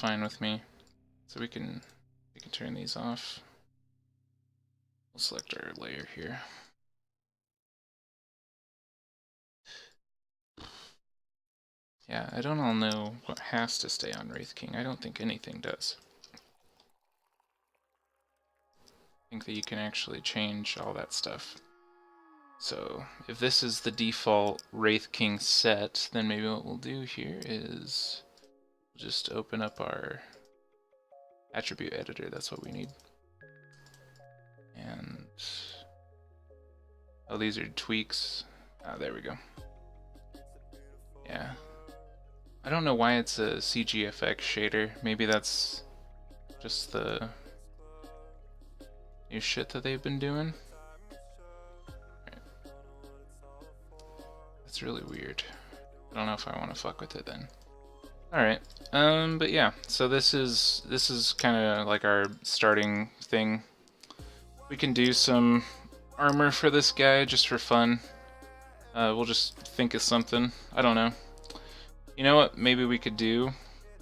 fine with me. So we can turn these off. We'll select our layer here. Yeah, I don't all know what has to stay on Wraith King. I don't think anything does. I think that you can actually change all that stuff. So if this is the default Wraith King set, then maybe what we'll do here is just open up our attribute editor. That's what we need. And oh, these are tweaks. Ah, there we go. Yeah. I don't know why it's a CGFX shader. Maybe that's just the new shit that they've been doing. Right. That's really weird. I don't know if I want to fuck with it then. Alright, but yeah, so this is kind of like our starting thing. We can do some armor for this guy just for fun. We'll just think of something. I don't know. You know what maybe we could do?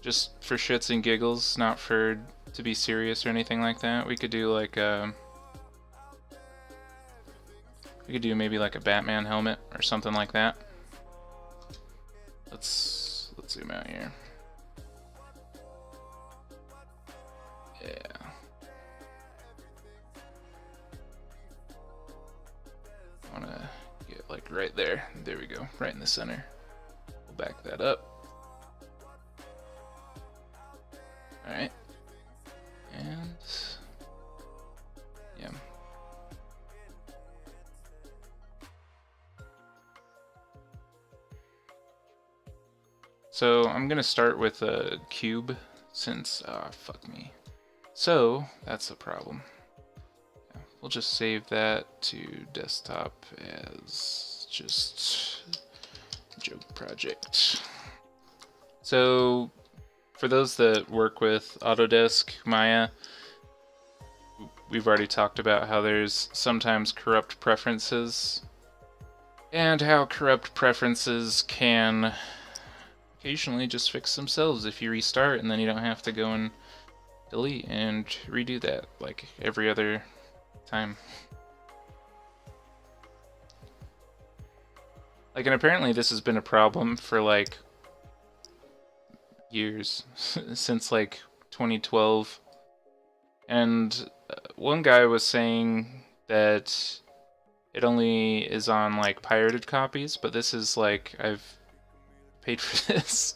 Just for shits and giggles, not for to be serious or anything like that. We could do like we could do maybe like a Batman helmet or something like that. Let's zoom out here. Yeah. I wanna get like right there. There we go, right in the center. We'll back that up. Alright. And yeah. So I'm gonna start with a cube since fuck me. So that's a problem. Yeah, we'll just save that to desktop as just joke project. So for those that work with Autodesk Maya, we've already talked about how there's sometimes corrupt preferences and how corrupt preferences can occasionally just fix themselves if you restart, and then you don't have to go and delete and redo that like every other time. Like, and apparently this has been a problem for like years since like 2012. And one guy was saying that it only is on like pirated copies, but this is like I've paid for this.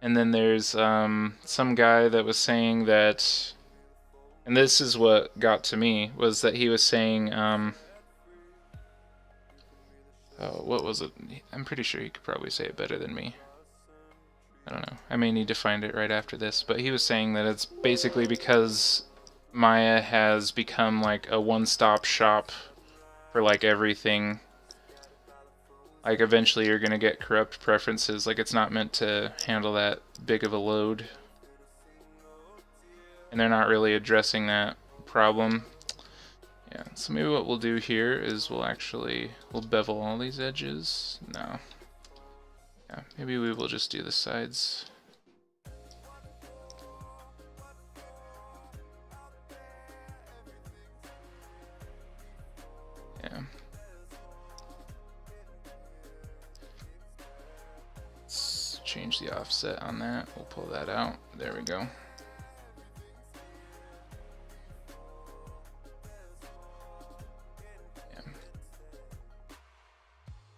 And then there's some guy that was saying that, and this is what got to me, was that he was saying oh, what was it? I'm pretty sure he could probably say it better than me. I don't know. I may need to find it right after this, but he was saying that it's basically because Maya has become like a one-stop shop for like everything. Like eventually you're gonna get corrupt preferences. Like it's not meant to handle that big of a load, and they're not really addressing that problem. Yeah, so maybe what we'll do here is we'll bevel all these edges. No. Yeah, maybe we will just do the sides. Yeah. Let's change the offset on that. We'll pull that out. There we go.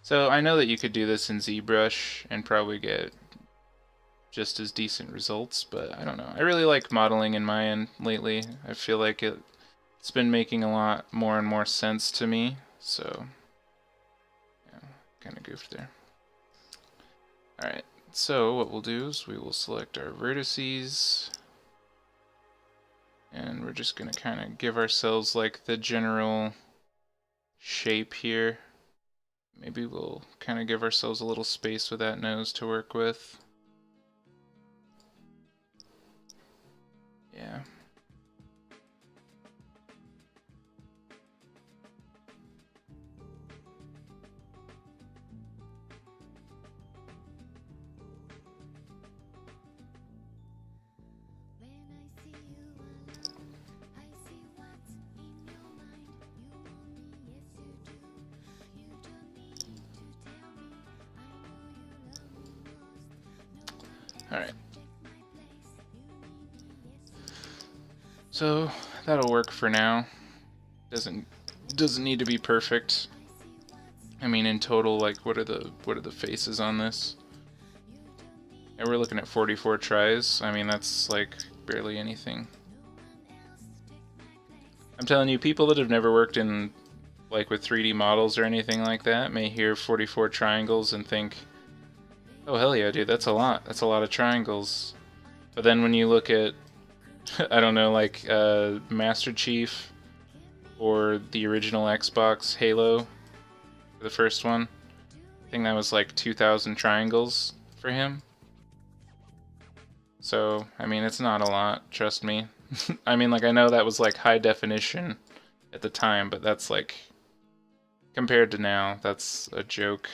So I know that you could do this in ZBrush and probably get just as decent results, but I don't know. I really like modeling in Maya lately. I feel like it's been making a lot more and more sense to me, so yeah, kind of goofed there. Alright, so what we'll do is we will select our vertices, and we're just going to kind of give ourselves like the general shape here. Maybe we'll kind of give ourselves a little space with that nose to work with. Yeah. Alright. So that'll work for now. Doesn't need to be perfect. I mean, in total, like, what are the faces on this? And we're looking at 44 tries. I mean, that's like barely anything. I'm telling you, people that have never worked in, like, with 3D models or anything like that may hear 44 triangles and think, oh hell yeah, dude, that's a lot. That's a lot of triangles. But then when you look at, I don't know, like Master Chief or the original Xbox Halo, the first one, I think that was like 2,000 triangles for him. So, I mean, it's not a lot, trust me. I mean, like, I know that was like high definition at the time, but that's like, compared to now, that's a joke.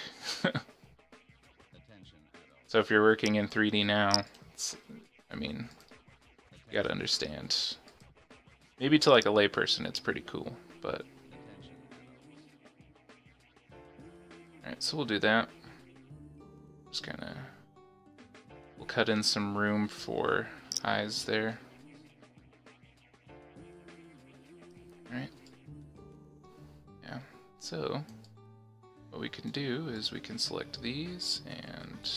So if you're working in 3D now, I mean, you gotta understand. Maybe to like a layperson it's pretty cool, but... Alright, so we'll do that. Just kinda... We'll cut in some room for eyes there. Alright. Yeah, so... What we can do is we can select these, and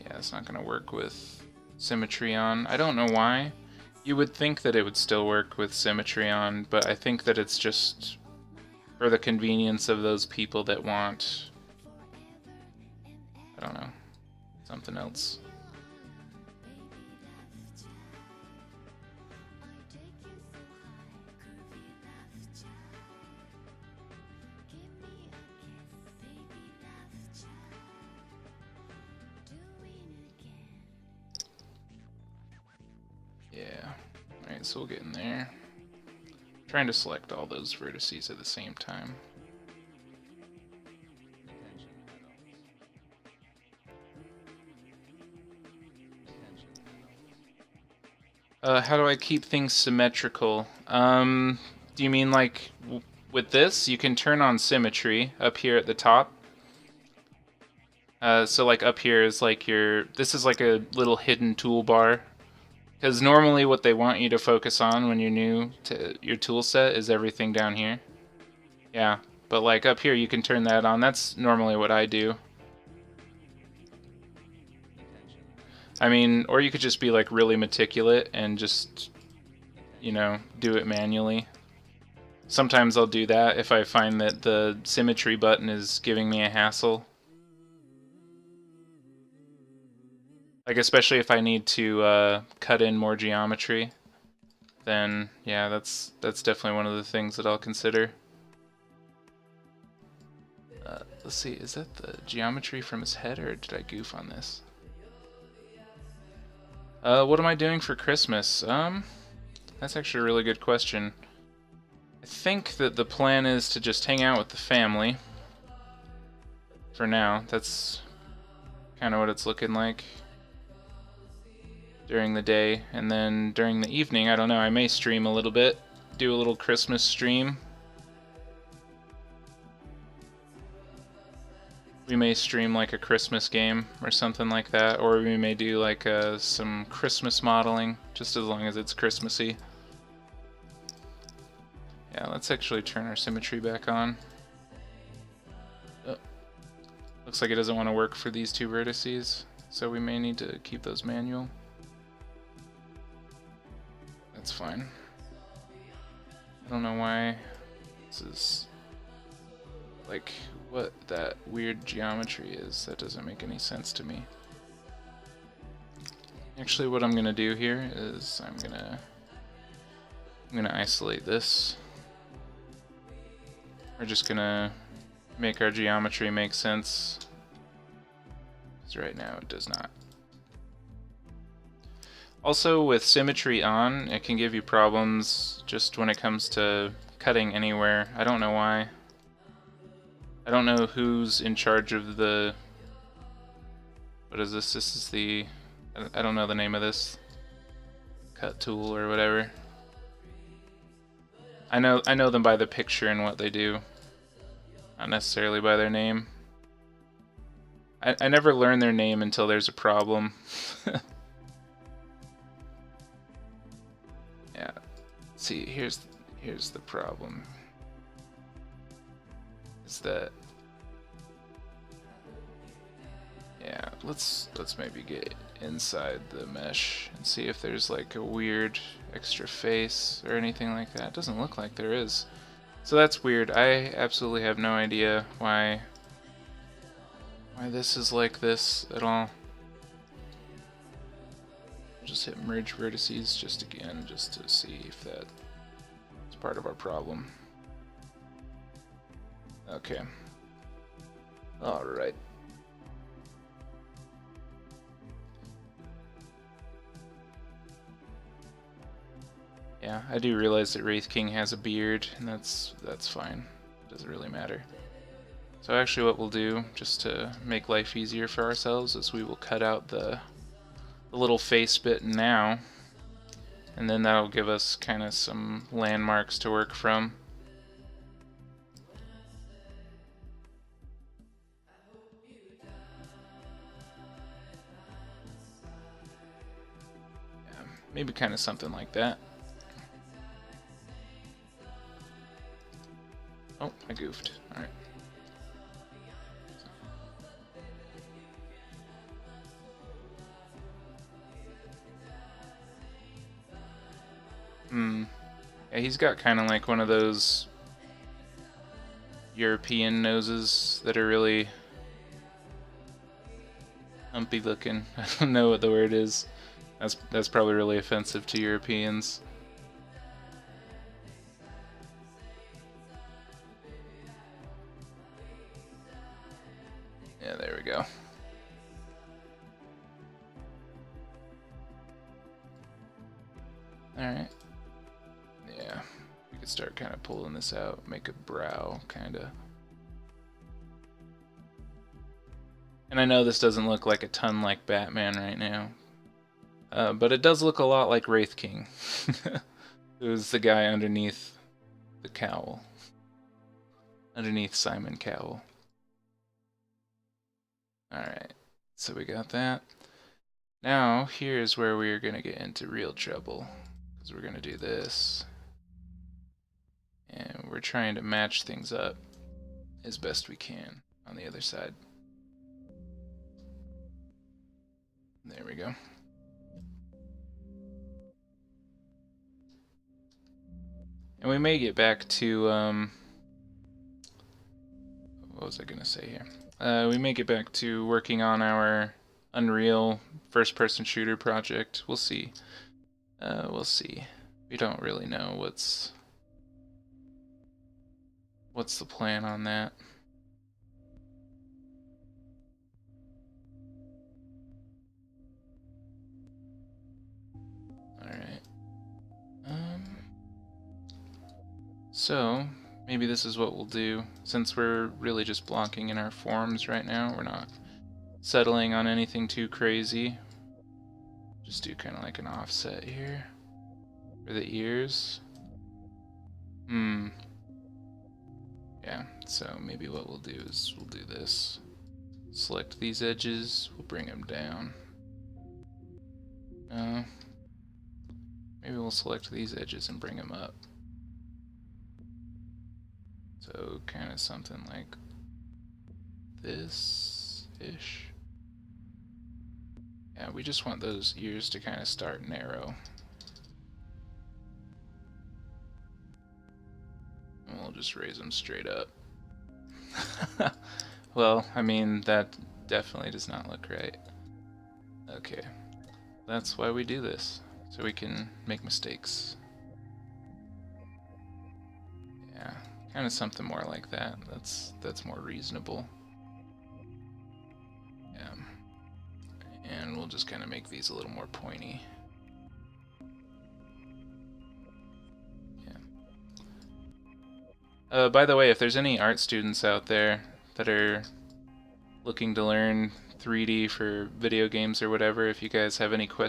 yeah, it's not going to work with symmetry on. I don't know why. You would think that it would still work with symmetry on, but I think that it's just for the convenience of those people that want, I don't know, something else. Yeah, alright, so we'll get in there. Trying to select all those vertices at the same time. How do I keep things symmetrical? Do you mean like with this? You can turn on symmetry up here at the top. So like up here is like this is like a little hidden toolbar. Because normally what they want you to focus on when you're new to your tool set is everything down here. Yeah, but like up here you can turn that on. That's normally what I do. I mean, or you could just be like really meticulous and just, you know, do it manually. Sometimes I'll do that if I find that the symmetry button is giving me a hassle. Like, especially if I need to cut in more geometry, then yeah, that's definitely one of the things that I'll consider. Let's see, is that the geometry from his head, or did I goof on this? What am I doing for Christmas? That's actually a really good question. I think that the plan is to just hang out with the family. For now, that's kind of what it's looking like during the day, and then during the evening, I don't know, I may stream a little bit, do a little Christmas stream. We may stream like a Christmas game or something like that, or we may do like some Christmas modeling, just as long as it's Christmassy. Yeah, let's actually turn our symmetry back on. Oh. Looks like it doesn't want to work for these two vertices, so we may need to keep those manual. That's fine. I don't know why this is like what that weird geometry is. That doesn't make any sense to me. Actually, what I'm gonna do here is I'm gonna isolate this. We're just gonna make our geometry make sense, because right now it does not. Also, with symmetry on, it can give you problems just when it comes to cutting anywhere. I don't know why. I don't know who's in charge of the... What is this? This is the... I don't know the name of this. Cut tool or whatever. I know them by the picture and what they do. Not necessarily by their name. I never learn their name until there's a problem. Yeah. See, here's the problem. Is that yeah, let's maybe get inside the mesh and see if there's like a weird extra face or anything like that. It doesn't look like there is. So that's weird. I absolutely have no idea why this is like this at all. Just hit merge vertices just again, just to see if that is part of our problem. Okay. Alright. Yeah, I do realize that Wraith King has a beard, and that's fine. It doesn't really matter. So actually what we'll do, just to make life easier for ourselves, is we will cut out the little face bit now, and then that'll give us kind of some landmarks to work from. Yeah, maybe kind of something like that. Oh, I goofed. Alright. Yeah, he's got kind of like one of those European noses that are really humpy looking. I don't know what the word is. That's probably really offensive to Europeans. Yeah, there we go. Alright. Yeah, we could start kind of pulling this out, make a brow, kind of. And I know this doesn't look like a ton like Batman right now, but it does look a lot like Wraith King, who's the guy underneath the cowl, underneath Simon Cowell. Alright, so we got that. Now, here's where we're going to get into real trouble, because we're going to do this. And we're trying to match things up as best we can on the other side. There we go. And we may get back to, what was I going to say here? We may get back to working on our Unreal first-person shooter project. We'll see. We'll see. We don't really know what's the plan on that. Alright. So, maybe this is what we'll do. Since we're really just blocking in our forms right now, we're not settling on anything too crazy. Just do kind of like an offset here for the ears. Yeah, so maybe what we'll do is we'll do this. Select these edges, we'll bring them down. Maybe we'll select these edges and bring them up. So kind of something like this-ish. Yeah, we just want those ears to kind of start narrow. And we'll just raise them straight up. Well, I mean, that definitely does not look right. Okay, that's why we do this, so we can make mistakes. Yeah, kind of something more like that. That's more reasonable. Yeah, and we'll just kind of make these a little more pointy. Yeah. By the way, if there's any art students out there that are looking to learn 3D for video games or whatever, if you guys have any questions